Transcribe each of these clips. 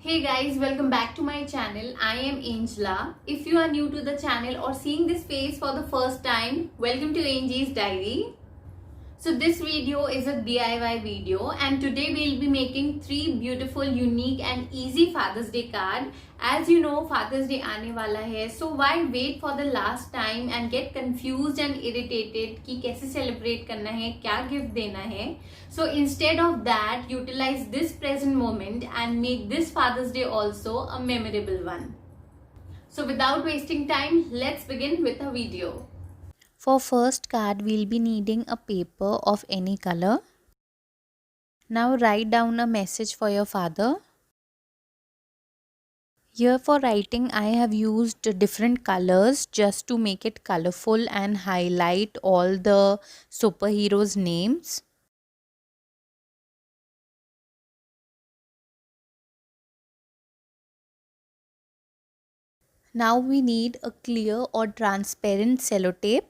Hey guys, welcome back to my channel. I am Angela. If you are new to the channel or seeing this face for the first time, welcome to Angie's Diary. So this video is a DIY video and today we'll be making 3 beautiful, unique and easy Father's Day card. As you know, Father's Day आने वाला है, so why wait for the last time and get confused and irritated कि कैसे celebrate करना है, क्या gift देना है. So instead of that, utilize this present moment and make this Father's Day also a memorable one. So without wasting time, let's begin with the video. For first card, we'll be needing a paper of any color. Now write down a message for your father. Here for writing, I have used different colors just to make it colorful and highlight all the superheroes' names. Now we need a clear or transparent sellotape.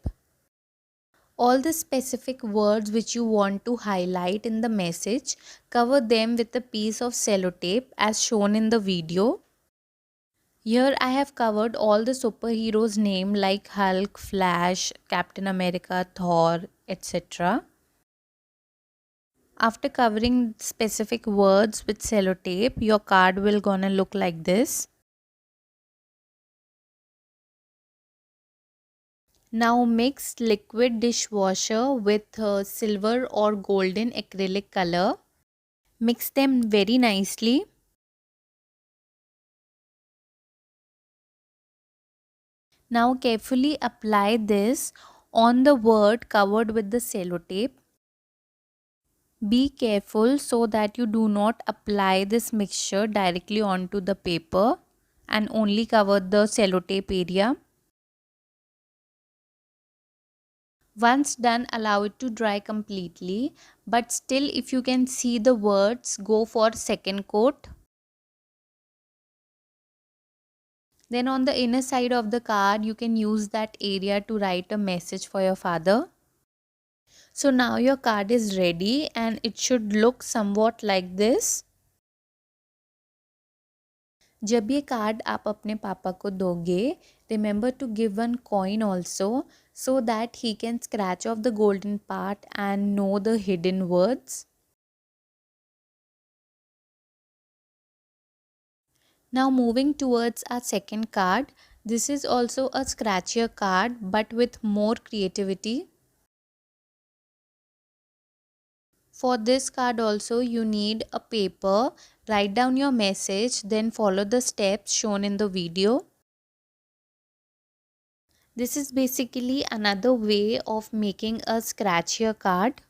All the specific words which you want to highlight in the message, cover them with a piece of sellotape as shown in the video. Here I have covered all the superheroes' name like Hulk, Flash, Captain America, Thor, etc. After covering specific words with sellotape, your card will gonna look like this. Now mix liquid dishwasher with silver or golden acrylic color. Mix them very nicely. Now carefully apply this on the word covered with the sellotape. Be careful so that you do not apply this mixture directly onto the paper and only cover the sellotape area. Once done, allow it to dry completely, but still if you can see the words, go for second coat. Then on the inner side of the card, you can use that area to write a message for your father. So now your card is ready and it should look somewhat like this. जब ये card आप अपने पापा को दोगे, remember to give one coin also so that he can scratch off the golden part and know the hidden words. Now moving towards our second card, this is also a scratchier card but with more creativity. For this card also you need a paper, write down your message, then follow the steps shown in the video. This is basically another way of making a scratchier card.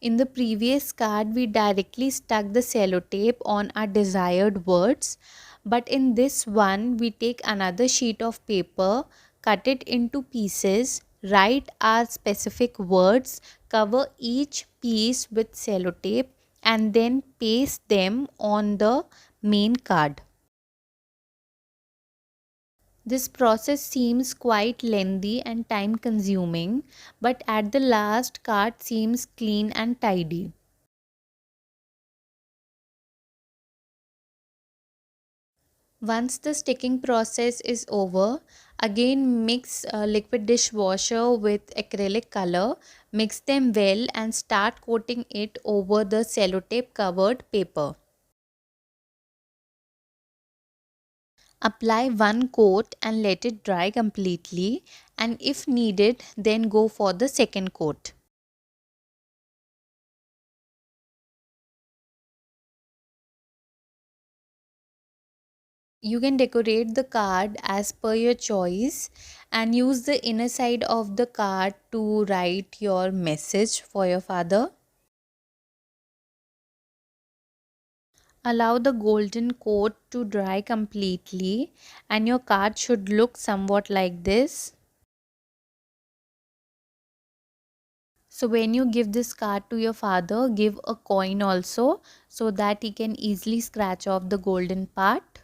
In the previous card, we directly stuck the sellotape on our desired words, but in this one, we take another sheet of paper, cut it into pieces, write our specific words, cover each piece with sellotape, and then paste them on the main card. This process seems quite lengthy and time consuming, but at the last, card seems clean and tidy. Once the sticking process is over, again mix liquid dishwasher with acrylic color, mix them well and start coating it over the sellotape covered paper. Apply one coat and let it dry completely, and if needed then go for the second coat. You can decorate the card as per your choice and use the inner side of the card to write your message for your father. Allow the golden coat to dry completely and your card should look somewhat like this. So when you give this card to your father, give a coin also so that he can easily scratch off the golden part.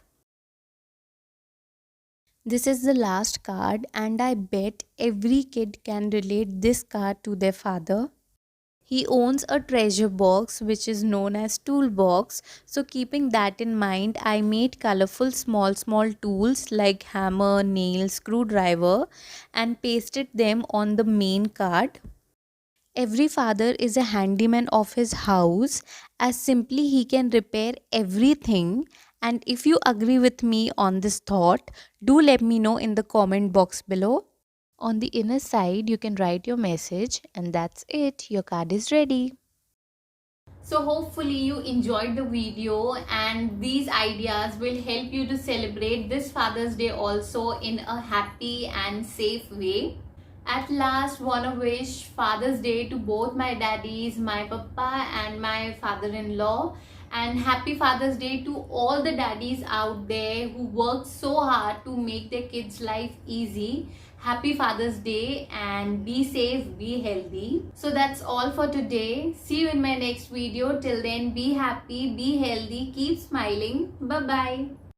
This is the last card and I bet every kid can relate this card to their father. He owns a treasure box which is known as toolbox. So keeping that in mind, I made colorful small tools like hammer, nail, screwdriver and pasted them on the main card. Every father is a handyman of his house, as simply he can repair everything. And if you agree with me on this thought, do let me know in the comment box below. On the inner side, you can write your message, and that's it. Your card is ready. So hopefully you enjoyed the video, and these ideas will help you to celebrate this Father's Day also in a happy and safe way. At last, wanna wish Father's Day to both my daddies, my papa and my father-in-law, and happy Father's Day to all the daddies out there who work so hard to make their kids' life easy. Happy Father's Day, and be safe, be healthy. So that's all for today. See you in my next video. Till then, be happy, be healthy, keep smiling. Bye bye.